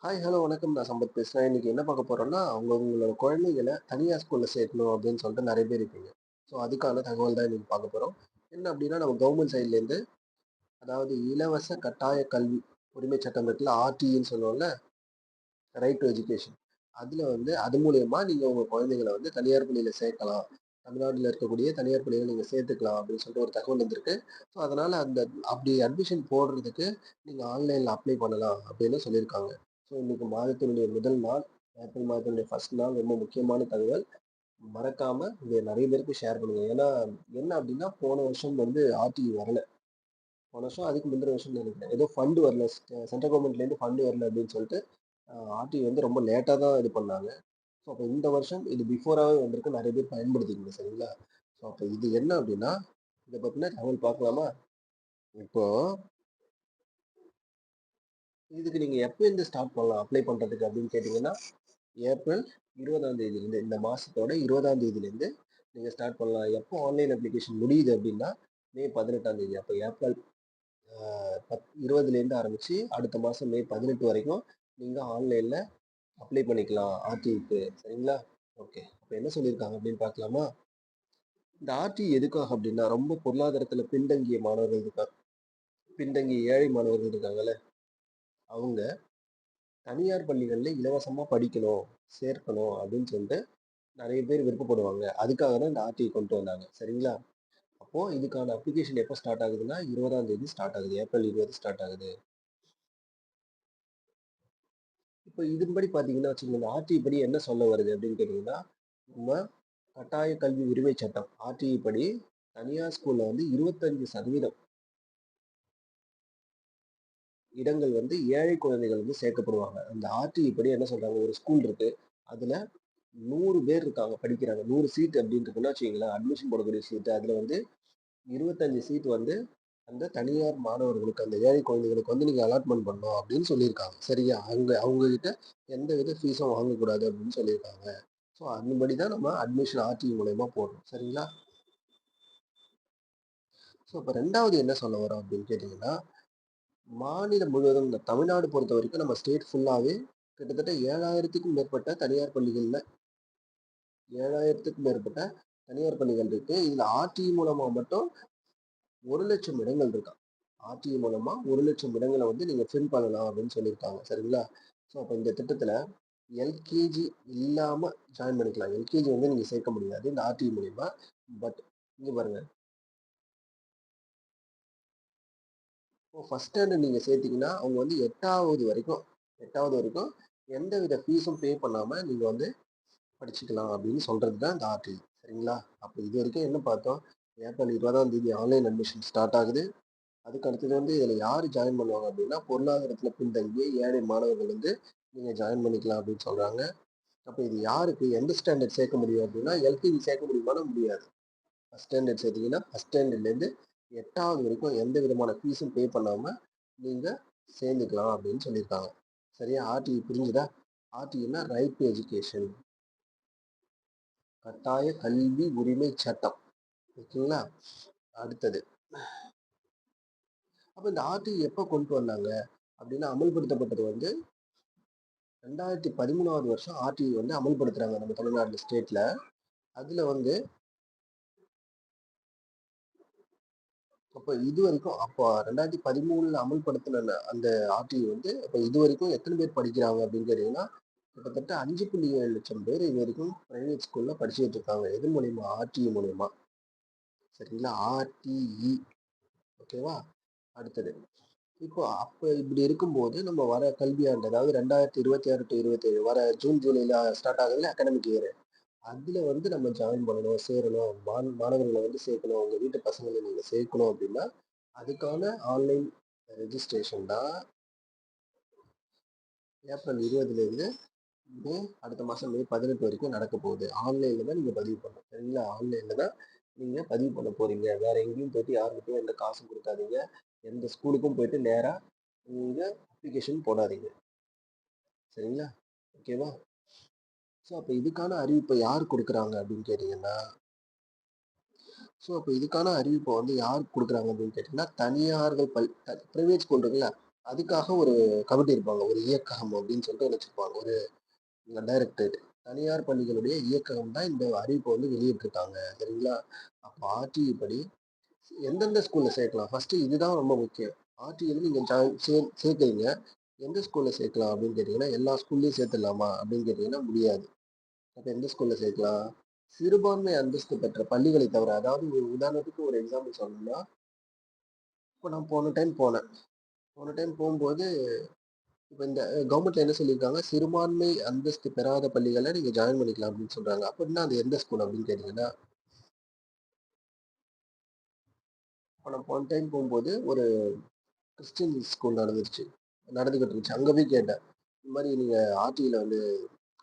Hi, hello, வணக்கம். நான் சம்பத் பேசுறேன். இன்னைக்கு என்ன பார்க்க போறோம்னா, உங்களோட குழந்தைகள தனியார் ஸ்கூல்ல சேர்க்கணும் அப்படின்னு சொல்லிட்டு நெறைய பேர் இருப்பீங்க. ஸோ, அதுக்கான தகவல் தான் இன்னைக்கு பார்க்க போறோம். என்ன அப்படின்னா, நம்ம கவர்மெண்ட் சைட்லேருந்து அதாவது இலவச கட்டாய கல்வி உரிமை சட்டம் இருக்குல்ல, ஆர்டின்னு சொல்லுவோம்ல, ரைட் டு எஜுகேஷன். அதுல வந்து அது மூலியமா நீங்க உங்க குழந்தைகள வந்து தனியார் பள்ளியில சேர்க்கலாம். தமிழ்நாட்டுல இருக்கக்கூடிய தனியார் பள்ளியில நீங்க சேர்த்துக்கலாம் அப்படின்னு சொல்லிட்டு ஒரு தகவல் வந்திருக்கு. ஸோ, அதனால அப்படி அட்மிஷன் போடுறதுக்கு நீங்க ஆன்லைன்ல அப்ளை பண்ணலாம் அப்படின்னு சொல்லியிருக்காங்க. ஸோ, இன்னைக்கு மாதத்தினுடைய முதல் நாள், ஏப்ரல் மாதத்தினுடைய ஃபர்ஸ்ட் நாள். ரொம்ப முக்கியமான தகவல். மறக்காம இத நெறைய பேருக்கு ஷேர் பண்ணுங்க. ஏன்னா, என்ன அப்படின்னா, போன வருஷம் வந்து ஆர்டிஇ வரல. போன வருஷம் அதுக்கு முந்தின வருஷம்னு நெனைக்கிறேன். ஏதோ ஃபண்ட் வரல. சென்ட்ரல் கவர்மெண்ட்லேருந்து ஃபண்ட் வரல அப்படின்னு சொல்லிட்டு ஆர்டிஇ வந்து ரொம்ப லேட்டா தான் இது பண்ணாங்க. ஸோ, அப்ப இந்த வருஷம் இது பிஃபோராவே வந்திருக்கு. நெறைய பேர் பயன்படுத்திக்கங்க. சரிங்களா? ஸோ, அப்ப இது என்ன அப்படின்னா, இத பத்தின தகவல் பார்க்கலாமா? இப்போ இதுக்கு நீங்க எப்பயிருந்து ஸ்டார்ட் பண்ணலாம் அப்ளை பண்றதுக்கு அப்படின்னு கேட்டீங்கன்னா, ஏப்ரல் 20ஆம் தேதியிலிருந்து, இந்த மாசத்தோட 20ஆம் தேதியிலிருந்து நீங்க ஸ்டார்ட் பண்ணலாம். எப்போ ஆன்லைன் அப்ளிகேஷன் முடியுது அப்படின்னா, மே 18ஆம் தேதி. அப்ப ஏப்ரல் 20லேருந்து ஆரம்பிச்சு அடுத்த மாசம் மே 18 வரைக்கும் நீங்க ஆன்லைன்ல அப்ளை பண்ணிக்கலாம் ஆர்டிஇக்கு. சரிங்களா? ஓகே. அப்ப என்ன சொல்லியிருக்காங்க அப்படின்னு பார்க்கலாமா? இந்த ஆர்டிஇ எதுக்காக அப்படின்னா, ரொம்ப பொருளாதாரத்துல பின்தங்கிய மாணவர்கள் பின்தங்கிய ஏழை மாணவர்கள் இருக்காங்கல்ல, அவங்க தனியார் பள்ளிகள்ல இலவசமா படிக்கணும், சேர்க்கணும் அப்படின்னு சொல்லிட்டு நெறைய பேர் விருப்பப்படுவாங்க. அதுக்காக தான் இந்த ஆர்டிஇ கொண்டு வந்தாங்க. சரிங்களா? அப்போ இதுக்கான அப்ளிகேஷன் எப்போ ஸ்டார்ட் ஆகுதுன்னா, 20ஆம் தேதி ஸ்டார்ட் ஆகுது. ஏப்ரல் 20 ஸ்டார்ட் ஆகுது. இப்போ இதன்படி பார்த்தீங்கன்னா வச்சுக்கோங்க, இந்த ஆர்டிஇ படி என்ன சொல்ல வருது அப்படின்னு கேட்டீங்கன்னா, நம்ம கட்டாய கல்வி உரிமை சட்டம் ஆர்டிஇ படி தனியார் ஸ்கூல்ல வந்து 25% இடங்கள் வந்து ஏழை குழந்தைகள் வந்து சேர்க்கப்படுவாங்க. அந்த ஆர்டிஇ படி என்ன சொல்றாங்க, ஒரு ஸ்கூல் இருக்கு. அதுல 100 பேர் இருக்காங்க, படிக்கிறாங்க. 100 சீட் அப்படின்னு இருக்குன்னு வச்சுக்கங்களேன், அட்மிஷன் போடக்கூடிய சீட்டு. அதுல வந்து 25 சீட் வந்து அந்த தனியார் மாணவர்களுக்கு, அந்த ஏழை குழந்தைகளுக்கு வந்து நீங்க அலாட்மெண்ட் பண்ணணும் அப்படின்னு சொல்லியிருக்காங்க. சரியா? அவங்க கிட்ட எந்தவித ஃபீஸும் வாங்கக்கூடாது அப்படின்னு சொல்லியிருக்காங்க. ஸோ, அதுபடி தான் நம்ம அட்மிஷன் ஆர்டிஇ மூலியமா போடணும். சரிங்களா? ஸோ, இப்ப 2வது என்ன சொல்ல வரோம் அப்படின்னு கேட்டீங்கன்னா, மாநிலம் முழுவதும் இந்த தமிழ்நாடு பொறுத்தவரைக்கும் நம்ம ஸ்டேட் ஃபுல்லாவே கிட்டத்தட்ட 7,000க்கும் மேற்பட்ட தனியார் பள்ளிகள்ல 7,000த்துக்கும் மேற்பட்ட தனியார் பள்ளிகள் இருக்கு. இதுல ஆர்டிஇ மூலமா மட்டும் 1,00,000 இடங்கள் இருக்காம். ஆர்டிஇ மூலமா 1,00,000 இடங்கள வந்து நீங்க ஃபில் பண்ணலாம் அப்படின்னு சொல்லியிருக்காங்க. சரிங்களா? ஸோ, அப்ப இந்த திட்டத்துல எல்கேஜி இல்லாம ஜாயின் பண்ணிக்கலாம். எல்கேஜி வந்து நீங்க சேர்க்க முடியாது இந்த ஆர்டிஇ மூலியமா. பட் இங்க பாருங்க, இப்போ ஃபர்ஸ்ட் ஸ்டாண்டர்ட் நீங்க சேர்த்தீங்கன்னா, அவங்க வந்து 8வது வரைக்கும் எந்தவித ஃபீஸும் பே பண்ணாம நீங்க வந்து படிச்சுக்கலாம் அப்படின்னு சொல்றது தான் இந்த ஆர்டிஇ. சரிங்களா? அப்ப இதுவரைக்கும் என்ன பார்த்தோம்? ஏப்ரல் 20ஆம் தேதி ஆன்லைன் அட்மிஷன் ஸ்டார்ட் ஆகுது. அதுக்கு அடுத்தது வந்து இதுல யாரு ஜாயின் பண்ணுவாங்க அப்படின்னா, பொருளாதாரத்துல பின்தங்கிய ஏழை மாணவர்கள் வந்து நீங்க ஜாயின் பண்ணிக்கலாம் அப்படின்னு சொல்றாங்க. அப்ப இது யாருக்கு எந்த ஸ்டாண்டர்ட் சேர்க்க முடியும் அப்படின்னா, எல்கேஜி சேர்க்க முடியுமானா முடியாது. ஃபர்ஸ்ட் ஸ்டாண்டர்ட் சேர்த்தீங்கன்னா, ஃபர்ஸ்ட் ஸ்டாண்டர்ட்லேருந்து 8வது வரைக்கும் எந்த விதமான ஃபீஸும் பே பண்ணாம நீங்க சேர்ந்துக்கலாம் அப்படின்னு சொல்லியிருக்காங்க. சரியா? ஆர்டிஇ புரிஞ்சுதா? ஆர்டிஇன்னா ரைட் டு எஜுகேஷன், கட்டாய கல்வி உரிமை சட்டம். ஓகேங்களா? அடுத்தது, அப்ப இந்த ஆர்டிஇ எப்ப கொண்டு வந்தாங்க அப்படின்னா, அமல்படுத்தப்பட்டது வந்து 2013வது வருஷம் ஆர்டிஇ வந்து அமல்படுத்துறாங்க நம்ம தமிழ்நாடு ஸ்டேட்ல. அதுல வந்து அப்ப இதுவரைக்கும் அப்ப 2013ல அமல்படுத்தின அந்த ஆர்டிஇ வந்து அப்ப இதுவரைக்கும் எத்தன பேர் படிக்கிறாங்க அப்படின்னு கேட்டீங்கன்னா, கிட்டத்தட்ட 5,7 லட்சம் பேர் இதுவரைக்கும் பிரைவேட் ஸ்கூல்ல படிச்சுட்டு இருக்காங்க. எது மூலியமா? ஆர்டிஇ மூலியமா. சரிங்களா? ஆர்டிஇ. ஓகேவா? அடுத்தது, இப்போ அப்ப இப்படி இருக்கும்போது நம்ம வர கல்வியாண்டு, அதாவது 2026 டு 27 வர ஜூன், ஜூலைல ஸ்டார்ட் ஆகுதுல்ல அகாடமிக் இயர். அதுல வந்து நம்ம ஜாயின் பண்ணணும், சேரணும். மாணவர்கள வந்து சேர்க்கணும். உங்க வீட்டு பசங்கள நீங்க சேர்க்கணும் அப்படின்னா, அதுக்கான ஆன்லைன் ரெஜிஸ்ட்ரேஷன் தான் ஏப்ரல் 20லேருந்து மே அடுத்த மாசம் மே 18 வரைக்கும் நடக்க போகுது. ஆன்லைன்ல தான் நீங்க பதிவு பண்ணணும். சரிங்களா? ஆன்லைன்ல தான் நீங்க பதிவு பண்ண போறீங்க. வேற எங்கேயும் போயிட்டு யார்கிட்டயும் எந்த காசும் குடுக்காதீங்க. எந்த ஸ்கூலுக்கும் போயிட்டு நேரா நீங்க அப்ளிகேஷன் போடாதீங்க. சரிங்களா? ஓகேவா? ஸோ, அப்ப இதுக்கான அறிவிப்ப யார் குடுக்குறாங்க அப்படின்னு கேட்டீங்கன்னா, அப்ப இதுக்கான அறிவிப்ப வந்து யார் குடுக்குறாங்க அப்படின்னு கேட்டீங்கன்னா, தனியார்கள் பிரைவேட் ஸ்கூல் இருக்குல்ல, அதுக்காக ஒரு கமிட்டி இருப்பாங்க. ஒரு இயக்ககம் அப்படின்னு சொல்லிட்டு ஒண்ணு வச்சிருப்பாங்க. ஒரு டைரக்டரேட். தனியார் பள்ளிகளுடைய இயக்ககம் தான் இந்த அறிவிப்ப வந்து வெளியிட்டிருக்காங்க. சரிங்களா? அப்ப ஆர்டிஇ படி எந்தெந்த ஸ்கூல்ல சேர்க்கலாம்? ஃபர்ஸ்ட்டு இதுதான் ரொம்ப முக்கியம். ஆர்டிஇல நீங்க சேர்க்கிறீங்க. எந்த ஸ்கூல்ல சேர்க்கலாம் அப்படின்னு கேட்டீங்கன்னா, எல்லா ஸ்கூல்லயும் சேர்த்துடலாமா? அப்படின்னு கேட்டீங்கன்னா முடியாது. அப்ப எந்த ஸ்கூல்ல சேர்க்கலாம்? சிறுபான்மை அந்தஸ்து பெற்ற பள்ளிகளை தவிர, அதாவது ஒரு உதாரணத்துக்கு ஒரு எக்ஸாம்பிள் சொல்லணும்னா, இப்ப நான் போன டைம் போம்போது, இப்ப இந்த கவர்மெண்ட்ல என்ன சொல்லியிருக்காங்க, சிறுபான்மை அந்தஸ்து பெறாத பள்ளிகள நீங்க ஜாயின் பண்ணிக்கலாம் அப்படின்னு சொல்றாங்க. அப்படின்னா அது எந்த ஸ்கூல் அப்படின்னு கேட்டீங்கன்னா, இப்ப நான் போன டைம் போம்போது ஒரு கிறிஸ்டியன் ஸ்கூல் நடந்துகிட்டு இருந்துச்சு. அங்க போய் கேட்டேன். இந்த மாரி நீங்க ஆர்டில வந்து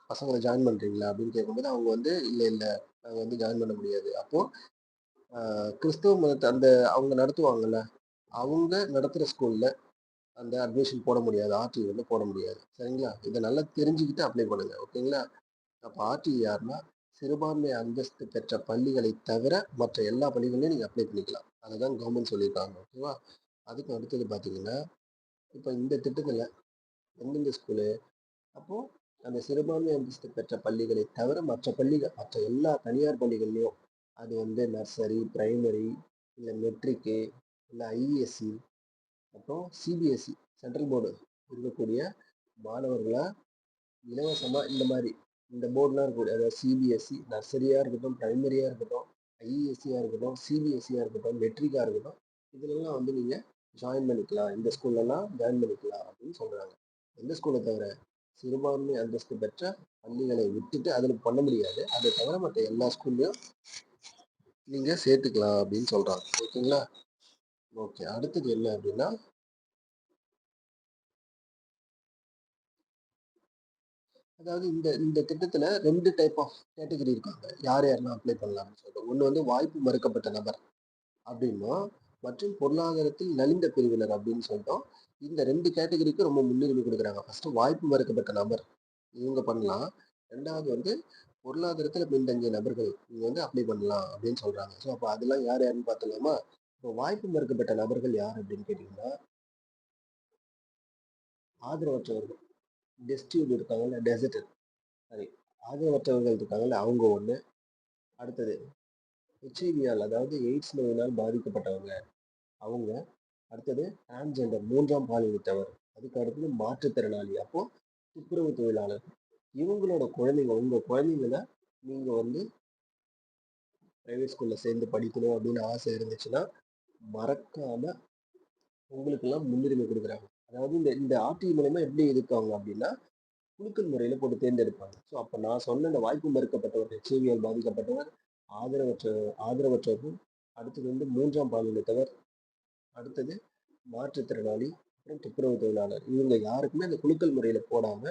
பசங்கள ஜாயின் பண்றீங்களா? அப்படின்னு கேட்கும்போது, அவங்க வந்து இல்ல, இல்ல. நாங்க வந்து ஜாயின் பண்ண முடியாது. அப்போ கிறிஸ்தவ மதத்த அந்த அவங்க நடத்துவாங்கல்ல, அவங்க நடத்துற ஸ்கூல்ல அந்த அட்மிஷன் போட முடியாது. ஆர்டி வந்து போட முடியாது. சரிங்களா? இத நல்லா தெரிஞ்சுக்கிட்டு அப்ளை பண்ணுங்க. ஓகேங்களா? அப்ப ஆர்டி யாருன்னா, சிறுபான்மை அந்தஸ்து பெற்ற பள்ளிகளை தவிர மற்ற எல்லா பள்ளிகள்லயும் நீங்க அப்ளை பண்ணிக்கலாம். அதுதான் கவர்மெண்ட் சொல்லியிருக்காங்க. ஓகேவா? அதுக்கு அடுத்தது பார்த்தீங்கன்னா, இப்ப இந்த திட்டத்துல எந்தெந்த ஸ்கூலு அப்போ அந்த சிறுபான்மை அந்தஸ்து பெற்ற பள்ளிகளை தவிர மற்ற எல்லா தனியார் பள்ளிகள்லயும் அது வந்து நர்சரி, பிரைமரி, இல்ல மெட்ரிக்கு, இல்ல ஐஇஎஸ்சி, அப்புறம் சிபிஎஸ்இ சென்ட்ரல் போர்டு இருக்கக்கூடிய மாணவர்களா இலவசமா இந்த மாதிரி இந்த போர்டுலாம் இருக்கக்கூடிய அதாவது சிபிஎஸ்இ நர்சரியா இருக்கட்டும், பிரைமரியா இருக்கட்டும், ஐஇஎஸ்சியா இருக்கட்டும், சிபிஎஸ்சியா இருக்கட்டும், மெட்ரிக்கா இருக்கட்டும், இதுலலாம் வந்து நீங்க ஜாயின் பண்ணிக்கலாம். இந்த ஸ்கூல்லலாம் ஜாயின் பண்ணிக்கலாம் அப்படின்னு சொல்றாங்க. எந்த ஸ்கூலை தவிர சிறுபான்மை அந்தஸ்து பெற்ற பள்ளிகளை விட்டுட்டு அதுல பண்ண முடியாது. அதை தவிர மற்ற எல்லா ஸ்கூல்லையும் நீங்க சேர்த்துக்கலாம் அப்படின்னு சொல்றாங்க. ஓகேங்களா? ஓகே. அடுத்தது என்ன அப்படின்னா, அதாவது இந்த இந்த திட்டத்துல 2 டைப் ஆஃப் கேட்டகரி இருக்காங்க. யார் யாரெல்லாம் அப்ளை பண்ணலாம்னு சொல்லிட்டு. ஒண்ணு வந்து வாய்ப்பு மறுக்கப்பட்ட நபர் அப்படின்னும், மற்றும் பொருளாதாரத்தில் நலிந்த பிரிவினர் அப்படின்னு சொல்லிட்டோம். இந்த 2 கேட்டகரிக்கு ரொம்ப முன்னுரிமை குடுக்குறாங்க. ஃபர்ஸ்ட் வாய்ப்பு மறுக்கப்பட்ட நபர். இவங்க பண்ணலாம். 2வது வந்து பொருளாதாரத்துல பின்தங்கிய நபர்கள். இவங்க வந்து அப்ளை பண்ணலாம் அப்படின்னு சொல்றாங்க. ஸோ அப்ப அதெல்லாம் யார் யாருன்னு பார்த்துடலாமா? இப்போ வாய்ப்பு மறுக்கப்பட்ட நபர்கள் யார் அப்படின்னு கேட்டீங்கன்னா, ஆதரவற்றவர்கள். டெஸ்டியூட் இருக்காங்கல்ல, டெசர்டர் சாரி ஆதரவற்றவர்கள் இருக்காங்கல்ல, அவங்க ஒண்ணு. அடுத்தது ஹெச்ஐவியால் அதாவது எய்ட்ஸ் நோயினால் பாதிக்கப்பட்டவங்க அவங்க. அடுத்தது டிரான்ஸ்ஜெண்டர் 3ஆம் பாலினத்தவர். அதுக்கு அடுத்தது மாற்றுத்திறனாளி. அப்போ துப்புரவு தொழிலாளர். இவங்களோட குழந்தைங்க உங்க குழந்தைங்கள நீங்க வந்து பிரைவேட் ஸ்கூல்ல சேர்ந்து படிக்கணும் அப்படின்னு ஆசை இருந்துச்சுன்னா, மறக்காம உங்களுக்கெல்லாம் முன்னுரிமை குடுக்குறாங்க. அதாவது இந்த இந்த ஆர்டிஇ மூலியமா எப்படி இருக்காங்க அப்படின்னா, குலுக்கல் முறையில போட்டு தேர்ந்தெடுப்பாங்க. ஸோ அப்ப நான் சொன்ன இந்த வாய்ப்பு மறுக்கப்பட்டவர், ஹெச்ஐவியால் பாதிக்கப்பட்டவர், ஆதரவற்ற ஆதரவற்றோர்கள், அடுத்தது வந்து 3ஆம் பாலினத்தவர், அடுத்தது மாற்றுத்திறனாளி, அப்புறம் துப்புரவு தொழிலாளர். இவங்க யாருக்குமே அந்த குலுக்கல் முறையில போடாம,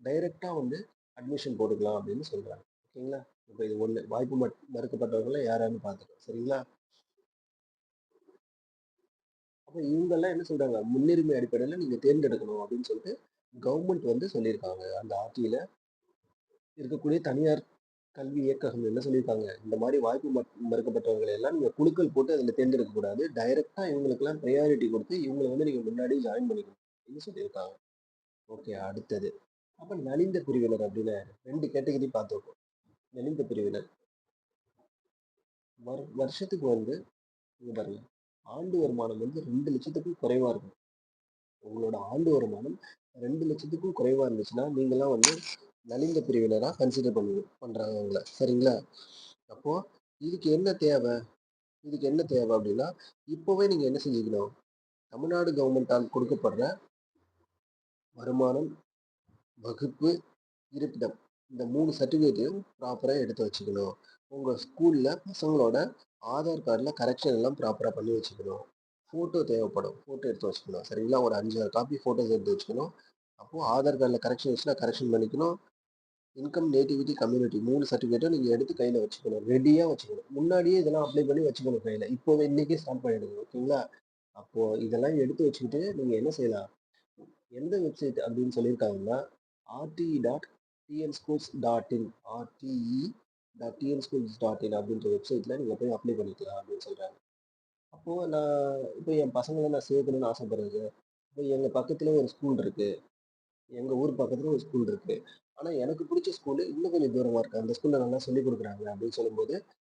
டைரக்ட்டா வந்து அட்மிஷன் போட்டுக்கலாம் அப்படின்னு சொல்றாங்க. ஓகேங்களா? இப்ப இது 1 வாய்ப்பு மறுக்கப்பட்டவர்கள்ல யார் யாருன்னு பார்த்துட்டோம். சரிங்களா? அப்ப இவங்கெல்லாம் என்ன சொல்றாங்க, முன்னுரிமை அடிப்படையில நீங்க தேர்ந்தெடுக்கணும் அப்படின்னு சொல்லிட்டு கவர்மெண்ட் வந்து சொல்லியிருக்காங்க. அந்த ஆட்சியில இருக்கக்கூடிய தனியார் கல்வி இயக்ககம் என்ன சொல்லியிருக்காங்க, இந்த மாதிரி வாய்ப்பு மறுக்கப்பட்டவர்களை எல்லாம் நீங்க குலுக்கல் போட்டு அதுல தேர்ந்தெடுக்க கூடாது. டைரக்ட்டா இவங்களுக்கெல்லாம் ப்ரையாரிட்டி கொடுத்து இவங்களை வந்து நீங்க முன்னாடி ஜாயின் பண்ணிக்கணும் அப்படின்னு சொல்லியிருக்காங்க. ஓகே. அடுத்தது அப்ப நலிந்த பிரிவினர் அப்படின்னு 2 கேட்டகரி பார்த்துருக்கோம். நலிந்த பிரிவினர் வருஷத்துக்கு வந்து இங்க பாருங்க, ஆண்டு வருமானம் வந்து 2,00,000க்கும் குறைவா இருக்கும். உங்களோட ஆண்டு வருமானம் 2,00,000க்கும் குறைவா இருந்துச்சுன்னா, நீங்கலாம் வந்து நலிந்த பிரிவினரா கன்சிடர் பண்றாங்க உங்கள. சரிங்களா? அப்போ இதுக்கு என்ன தேவை? இதுக்கு என்ன தேவை அப்படின்னா, இப்பவே நீங்க என்ன செஞ்சுக்கணும்? தமிழ்நாடு கவர்மெண்ட்டால் கொடுக்கப்படுற வருமானம், வகுப்பு, இருப்பிடம். இந்த 3 சர்டிஃபிகேட்டையும் ப்ராப்பரா எடுத்து வச்சுக்கணும். உங்க ஸ்கூல்ல பசங்களோட ஆதார் கார்டுல கரெக்ஷன் எல்லாம் ப்ராப்பரா பண்ணி வச்சுக்கணும். ஃபோட்டோ தேவைப்படும். ஃபோட்டோ எடுத்து வச்சுக்கணும். சரிங்களா? ஒரு 5, 6 காப்பி ஃபோட்டோஸ் எடுத்து வச்சுக்கணும். அப்போ ஆதார் கார்டுல கரெக்ஷன் இருந்துச்சுன்னா கரெக்ஷன் பண்ணிக்கணும். இன்கம், நேட்டிவிட்டி, கம்யூனிட்டி 3 சர்டிஃபிகேட்டும் நீங்க எடுத்து கையில வச்சுக்கணும். ரெடியா வச்சுக்கணும். முன்னாடியே இதெல்லாம் அப்ளை பண்ணி வச்சுக்கணும் கையில. இப்போவே இன்னைக்கே ஸ்டார்ட் பண்ணிடுங்க. ஓகேங்களா? அப்போ இதெல்லாம் எடுத்து வச்சுக்கிட்டு நீங்க என்ன செய்யலாம்? எந்த வெப்சைட் அப்படின்னு சொல்லியிருக்காங்கன்னா, rte.tnschools.in rte.tnschools.in அப்படின்ற வெப்சைட்ல நீங்க போய் அப்ளை பண்ணிக்கலாம் அப்படின்னு சொல்றாங்க. அப்போ நான் இப்போ என் பசங்கள நான் சேர்க்கணும்னு ஆசைப்படுறேங்க. இப்போ எங்க பக்கத்துல ஒரு ஸ்கூல் இருக்கு. எங்க ஊர் பக்கத்துல ஒரு ஸ்கூல் இருக்கு. ஆனா எனக்கு புடிச்ச ஸ்கூலு இன்னும் கொஞ்சம் தூரமா இருக்கு. அந்த ஸ்கூல்ல நல்லா சொல்லிக் குடுக்குறாங்க அப்படின்னு சொல்லும்போது,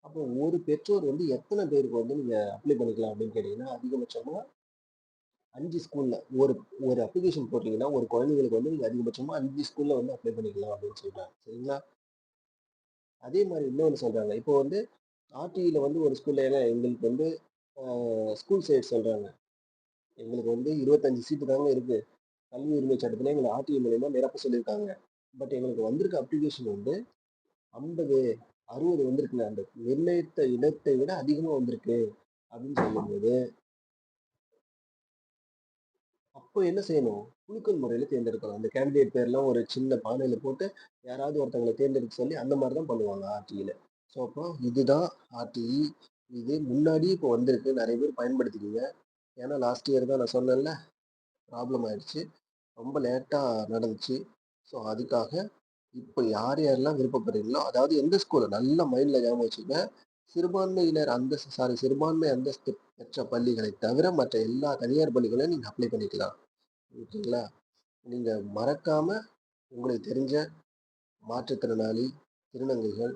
அப்போ ஒரு பெற்றோர் வந்து எத்தன பேருக்கு வந்து நீங்க அப்ளை பண்ணிக்கலாம் அப்படின்னு கேட்டீங்கன்னா, அதிகபட்சமா 5 ஸ்கூல்ல ஒரு ஒரு அப்ளிகேஷன் போட்டீங்கன்னா, ஒரு குழந்தைங்களுக்கு வந்து நீங்க அதிகபட்சமா 5 ஸ்கூல்ல வந்து அப்ளை பண்ணிக்கலாம் அப்படின்னு சொல்றாங்க. சரிங்களா? அதே மாரி இன்னொன்னு சொல்றாங்க. இப்போ வந்து ஆர்டிஇல வந்து ஒரு ஸ்கூல்ல ஏன்னா எங்களுக்கு வந்து ஸ்கூல் சைட் சொல்றாங்க. எங்களுக்கு வந்து 25 சீட்டு தாங்க இருக்கு. கல்வி உரிமை சட்டத்துல எங்கள ஆர்டிஇ மூலியமா நிரப்ப சொல்லியிருக்காங்க. பட் எங்களுக்கு வந்திருக்க அப்ளிகேஷன் வந்து 50, 60 வந்திருக்குங்க. அந்த நிர்ணயித்த இடத்தை விட அதிகமா வந்திருக்கு அப்படின்னு சொல்லும்போது, அப்போ என்ன செய்யணும்? குலுக்கல் முறையில தேர்ந்தெடுக்கணும். அந்த கேண்டிடேட் பேர்லாம் ஒரு சின்ன பானையில போட்டு யாராவது ஒருத்தவங்கள தேர்ந்தெடுக்க சொல்லி அந்த மாரி தான் பண்ணுவாங்க ஆர்டிஇல. ஸோ அப்போ இதுதான் ஆர்டிஇ. இது முன்னாடியே இப்போ வந்திருக்கு. நெறைய பேர் பயன்படுத்திக்கங்க. ஏன்னா லாஸ்ட் இயர் தான் நான் சொன்னேன்ல, ப்ராப்ளம் ஆயிடுச்சு. ரொம்ப லேட்டா நடந்துச்சு. ஸோ அதுக்காக இப்ப யார் யாரெல்லாம் விருப்பப்படுறீங்களோ, அதாவது எந்த ஸ்கூல் நல்லா மைண்ட்ல ஞாபகம் வச்சுக்கங்க. சிறுபான்மையினர் அந்தஸ்து சிறுபான்மை அந்தஸ்து பெற்ற பள்ளிகளை தவிர மற்ற எல்லா தனியார் பள்ளிகளையும் நீங்க அப்ளை பண்ணிக்கலாம். ஓகேங்களா? நீங்க மறக்காம உங்களுக்கு தெரிஞ்ச மாற்றுத்திறனாளி, திருநங்கைகள்,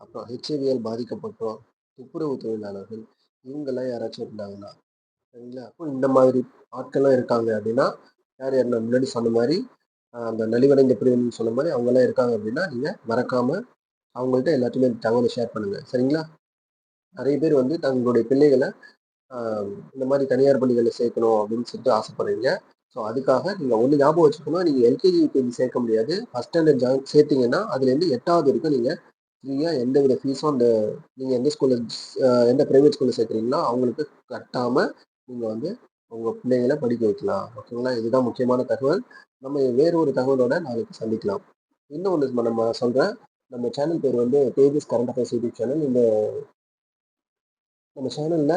அப்புறம் ஹெச்ஐவியால் பாதிக்கப்பட்டோர், துப்புரவு தொழிலாளர்கள் இவங்கலாம் யாராச்சும் இருந்தாங்கன்னா, சரிங்களா? அப்போ இந்த மாதிரி ஆட்கள்லாம் இருக்காங்க அப்படின்னா, யார் யார் நான் முன்னாடி சொன்ன மாரி, அந்த நலிவடைந்த பிரிவினர்ன்னு சொன்ன மாரி அவங்கலாம் இருக்காங்க அப்படின்னா, நீங்க மறக்காம அவங்கள்ட்ட எல்லாத்தையுமே இந்த தகவல ஷேர் பண்ணுங்க. சரிங்களா? நெறைய பேர் வந்து தங்களுடைய பிள்ளைகள அ இந்த மாரி தனியார் பள்ளிகள்ல சேர்க்கணும் அப்படின்னு சொல்லிட்டு ஆசைப்படுறீங்க. ஸோ அதுக்காக நீங்க ஒண்ணு ஞாபகம் வச்சுக்கணும். நீங்க எல்கேஜி, யுகேஜி சேர்க்க முடியாது. ஃபர்ஸ்ட் ஸ்டாண்டர்ட் சேர்த்தீங்கன்னா, அதுலேருந்து 8வது வரைக்கும் நீங்க ஃப்ரீயா எந்தவித ஃபீஸும் நீங்க எந்த ஸ்கூல்ல எந்த பிரைவேட் ஸ்கூல்ல சேர்க்குறீங்களோ அவங்களுக்கு கட்டாம நீங்க வந்து உங்க பிள்ளைங்கள படிக்க வைக்கலாம். ஓகேங்களா? இதுதான் முக்கியமான தகவல். நம்ம வேறு ஒரு தகவலோட நாளைக்கு சந்திக்கலாம். இன்னொன்னு நம்ம சொல்றேன். நம்ம சேனல் பேர் வந்து தேஜஸ் கரண்ட் அஃபேர்ஸ் யூடியூப் சேனல். நம்ம சேனல்ல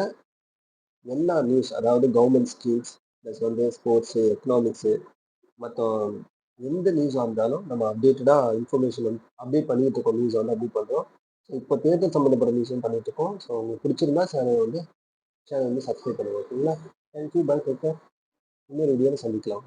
எல்லா நியூஸ் அதாவது கவர்மெண்ட் ஸ்கீம்ஸ், பிளஸ் வந்து ஸ்போர்ட்ஸு, எக்கனாமிக்ஸு மத்த எந்த நியூஸா இருந்தாலும் நம்ம அப்டேட்டடா இன்ஃபர்மேஷன் வந்து அப்டேட் பண்ணிட்டு இருக்கோம். நியூஸ வந்து அப்டேட் பண்றோம். ஸோ இப்போ தேர்தல் சம்மந்தப்பட்ட நியூஸும் பண்ணிட்டு இருக்கோம். ஸோ உங்களுக்கு பிடிச்சிருந்தா சேனல் வந்து சப்ஸ்கிரைப் பண்ணுங்க. ஓகேங்களா? Thank you. Bye. Take care. இன்னொரு வீடியோல சந்திக்கலாம்.